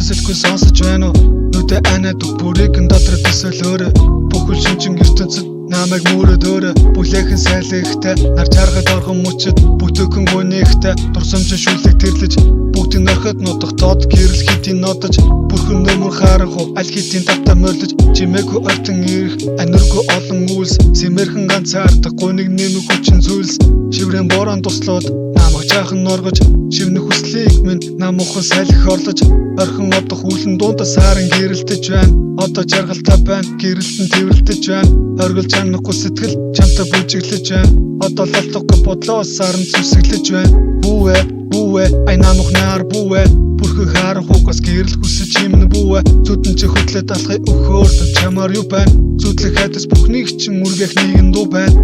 Төсөлгүй сонсож байна уу? Нүдэ анаад бүрийг дотор төсөөлөөрэ. Бүхэл шинжин ертөнцид намайг мөрөд өрө. Бүлэхэн сайлахтай нар чаргад орхон мөчөд бүтөөхөн гонихтай дурсамж шүлэг тэрлэж бүгдийн орхид нутах дод гэрэл хитийн нодож бүрхэн нөмөр харах аль хитийн тавтаа мөрлөж чимээгүй ортон ирэх аниргүй олон үйлс сэмэрхэн ганцаардах гониг нэмэх хүчин зүйлс шиврэн борон туслаад намайг жаахан норгож шивнэх хүслийг минь намуухан салхи орлож орхон одох үүлэн дундас сааран гэрэлтэж байна. Одоо жаргалтай байна, гэрэлтэн тэрвэрлдэж байна. Оргил чанахгүй сэтгэл чамтай бүжиглэж байна. Одоо лалтахгүй бодлоос саран зүсэглэж байна. Бүүе ай намх нар бүүе бүрхэг харах угаас гэрэл хүсэж юмн бүүе зүтэн чи хөтлөд алхай өхөөрдөн чамаар юу байна. Зүтлэх хайдас бүхнийг чин үргэх нэгэн дуу байна.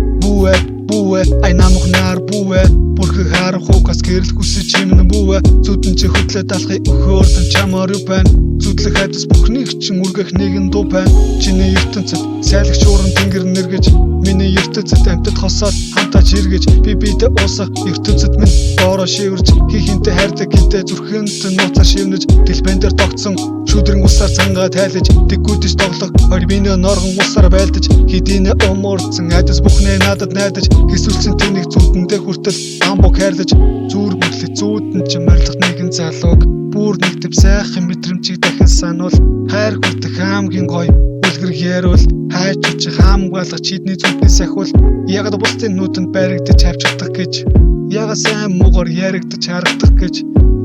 Бүүе ай намх нар бүүе бүрхэг харах угаас гэрэл хүсэж юмн бүүе зүтэн чи хөтлөд алхай өхөөрдөн чамаар юу байна. Зүтлэх хайдас бүхнийг чин үргэх нэгэн дуу байна. Чиний ертөнцид сайлагч ууран тэнгэр нэргэж миний ертөнцид амьтад хосоод хамтааж эргэж би бидэ уусах ертөнцид минь доороо шивэрж хихинтэй хайртай гинтэй зүрхэнд нууцаар шивнэж дэлбэн дээр тогтсон шүдрэн усаар цангаа тайлаж тэггүүдэж тоглох хоёр биний норгон усаар байлдаж хэдийнэ умуурцсан айдас бүхнээ надад найдаж хэсүүлсэн тэнийг зүудэндээ хүртэл амбог хайрлаж зүр бүхлээ зүүдэн ч морилгох нэгэн залууг бүр нэгтэв сайхан мэдрэмжийг дахин сануул хайр хүртэх хамгийн гоё үлгэр яруул хайж үчих хамгаалах чидний зүудний сахиул ягд бусдын нүдэнд баригдаж хавчдах гэж яга сайн муугар яригдаж харагдах гэж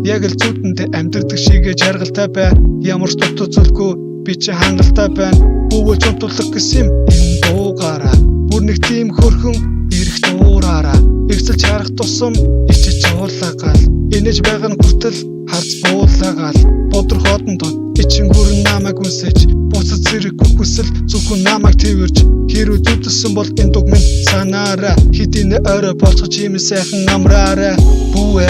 яг л зүудэндээ амьдрэх шигээ жаргалтай бай ямар ч дутуу зүйлгүй би чи хангалттай байна бүвэл жонтуулах гэсэн юм энэ дуугаараа бүр нэг тийм хөрхөн ирэх дуураараа ихсэлж харах тусам ичиж уулаагаал инээж байгаа нь хүртэл харц буулаагаал бодрох одон дон ичин хүрэн намайг үнсэж буцаж зэрэггүй хүсэл зөвхөн намайг тэрвэрж хэрүү зүтэлсэн бол энэ дуг минь санаараа хэдийнэ орой болцож юм сайхан амраараа бүүе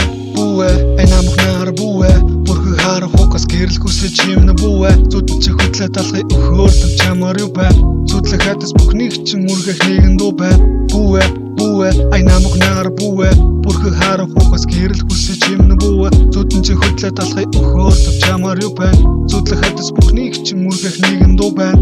ай намх нар бүүе бүрхэг харах угаас гэрэл хүсэж юмн бүүе зүтэн чи хөтлөд алхай өхөөрдөн чамаар юу бай зүтлэх хайдас бүхнийг чин үргэх нэгэн дуу бай бүүе ай намх нар бүүе бүрхэг харах угаас гэрэл хүсэж юмн бүүе зүтэн чи хөтлөд алхай өхөөрдөн чамаар юу бай зүтлэх хайдас бүхнийг чин үргэх нэгэн дуу бай